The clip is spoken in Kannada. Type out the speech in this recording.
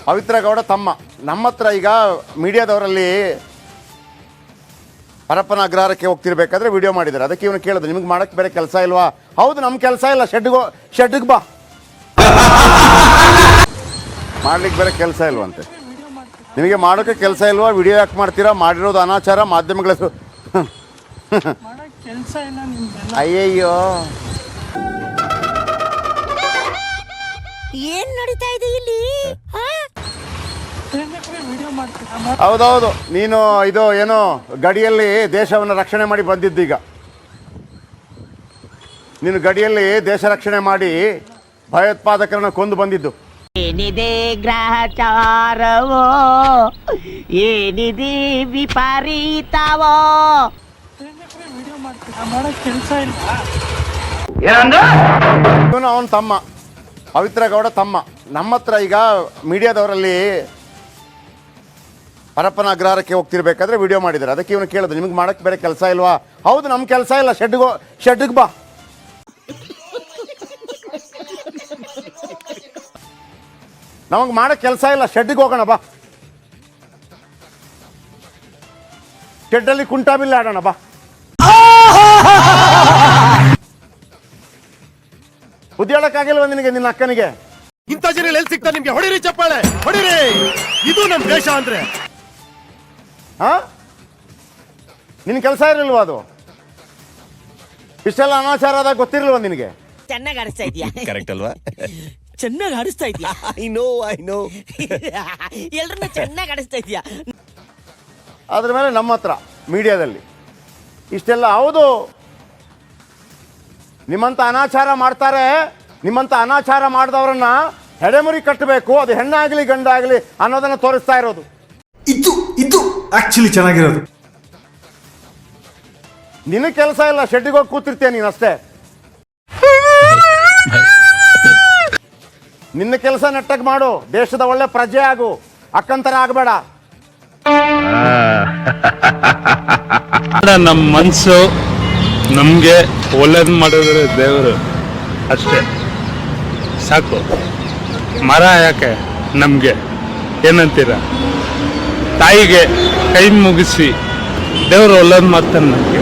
ಪವಿತ್ರ ಗೌಡ ತಮ್ಮ ನಮ್ಮ ಹತ್ರ ಈಗ ಮೀಡಿಯಾದವರಲ್ಲಿ ಪರಪ್ಪನ ಅಗ್ರಹಾರಕ್ಕೆ ಹೋಗ್ತಿರ್ಬೇಕಾದ್ರೆ ವಿಡಿಯೋ ಮಾಡಿದ್ದಾರೆ. ಅದಕ್ಕೆ ಇವನು ಕೇಳಿದ್ರು, ನಿಮಗೆ ಮಾಡೋಕ್ಕೆ ಬೇರೆ ಕೆಲಸ ಇಲ್ವಾ? ಹೌದು, ನಮ್ಮ ಕೆಲಸ ಇಲ್ಲ, ಶೆಡ್ಗೆ ಬಾ ಮಾಡ್ಲಿಕ್ಕೆ ಬೇರೆ ಕೆಲಸ ಇಲ್ವಂತೆ. ನಿಮಗೆ ಮಾಡೋಕ್ಕೆ ಕೆಲಸ ಇಲ್ವಾ? ವಿಡಿಯೋ ಯಾಕೆ ಮಾಡ್ತೀರಾ? ಮಾಡಿರೋದು ಅನಾಚಾರ, ಮಾಧ್ಯಮಗಳ ಅಯ್ಯಯ್ಯೋ ಏನ್ ನಡೀತಾ ಇದೆ ಇಲ್ಲಿ? ಹೌದೌದು, ನೀನು ಇದು ಏನೋ ಗಡಿಯಲ್ಲಿ ದೇಶವನ್ನು ರಕ್ಷಣೆ ಮಾಡಿ ಬಂದಿದ್ದೀಗ. ನೀನು ಗಡಿಯಲ್ಲಿ ದೇಶ ರಕ್ಷಣೆ ಮಾಡಿ ಭಯೋತ್ಪಾದಕರನ್ನು ಕೊಂದು ಬಂದಿದ್ದು. ಏನಿದೆ ಗ್ರಹಚಾರವೋ, ಏನಿದೆ ವಿಪರೀತವೋ. ಇವನು ಅವನ ತಮ್ಮ ಪವಿತ್ರ ಗೌಡ ತಮ್ಮ ನಮ್ಮ ಹತ್ರ ಈಗ ಮೀಡಿಯಾದವರಲ್ಲಿ ಪರಪ್ಪನ ಅಗ್ರಹಾರಕ್ಕೆ ಹೋಗ್ತಿರ್ಬೇಕಾದ್ರೆ ವಿಡಿಯೋ ಮಾಡಿದ್ದಾರೆ. ಅದಕ್ಕೆ ಇವನು ಕೇಳಿದ್ರು, ನಿಮಗೆ ಮಾಡೋಕ್ಕೆ ಬೇರೆ ಕೆಲಸ ಇಲ್ವಾ? ಹೌದು, ನಮ್ಮ ಕೆಲಸ ಇಲ್ಲ, ಶೆಡ್ಗೆ ಬಾ ನಮಗೆ ಮಾಡೋಕ್ಕೆ ಕೆಲಸ ಇಲ್ಲ, ಶೆಡ್ಗೆ ಹೋಗೋಣ ಬಾ, ಶೆಡ್ಡಲ್ಲಿ ಕುಂಟಾಬಿಲ್ಲ ಆಡೋಣ ಬಾ. ಬುದ್ಧಿ ಹೇಳಕ್ಕಾಗಿಲ್ವ ನಿನಗೆ, ನಿನ್ನ ಅಕ್ಕನಿಗೆ? ಇಂಥ ಜನ ಎಲ್ಲಿ ಸಿಗ್ತಾರೆ ನಿಮ್ಗೆ? ಹೊಡಿರಿ ಚಪ್ಪಾಳೆ, ಹೊಡಿರಿ. ಇದು ನಮ್ಮ ದೇಶ ಅಂದ್ರೆ ನಿನ್ ಕೆಲಸ ಇರಲಿಲ್ವಾ? ಅದು ಇಷ್ಟೆಲ್ಲ ಅನಾಚಾರ ಆದಾಗ ಗೊತ್ತಿರಲ್ವ ನಿನಗೆ? ಚೆನ್ನಾಗಿ ಆಡಿಸ್ತಾ ಇದೀಯಾ? ಕರೆಕ್ಟ್ ಅಲ್ವಾ? ಚೆನ್ನಾಗಿ ಆಡಿಸ್ತಾ ಇದೀಯಾ? ಐ ನೋ ಎಲ್ರನ್ನ ಚೆನ್ನಾಗಿ ಆಡಿಸ್ತಾ ಇದೀಯಾ. ಅದ್ರ ಮೇಲೆ ನಮ್ಮ ಹತ್ರ ಮೀಡಿಯಾದಲ್ಲಿ ಇಷ್ಟೆಲ್ಲ ಹೌದು, ನಿಮ್ಮಂತ ಅನಾಚಾರ ಮಾಡ್ತಾರೆ. ನಿಮ್ಮಂತ ಅನಾಚಾರ ಮಾಡಿದವರನ್ನ ಹೆಡೆಮುರಿ ಕಟ್ಟಬೇಕು, ಅದು ಹೆಣ್ಣಾಗಲಿ ಗಂಡಾಗಲಿ ಅನ್ನೋದನ್ನ ತೋರಿಸ್ತಾ ಇರೋದು. ಇದು ಆಕ್ಚುಲಿ ಚೆನ್ನಾಗಿರೋದು. ನಿನ್ನ ಕೆಲಸ ಇಲ್ಲ, ಶೆಡ್ಡಿಗೆ ಹೋಗಿ ಕೂತಿರ್ತೀಯ ನೀನು ಅಷ್ಟೇ. ನಿನ್ನ ಕೆಲಸ ನೆಟ್ಟಗೆ ಮಾಡು, ದೇಶದ ಒಳ್ಳೆ ಪ್ರಜೆ ಆಗು, ಅಕ್ಕಂತರ ಆಗಬೇಡ. ನಮ್ಮ ಮನಸ್ಸು ನಮಗೆ ಒಳ್ಳೇದು ಮಾಡಿದ್ರೆ ದೇವರು ಅಷ್ಟೇ ಸಾಕು. ಮರ ಯಾಕೆ ನಮಗೆ? ಏನಂತೀರ? ತಾಯಿಗೆ ಕೈ ಮುಗಿಸಿ ದೇವರು ಒಳ್ಳೇದು ಮಾಡ್ತಾನೆ ನಮಗೆ.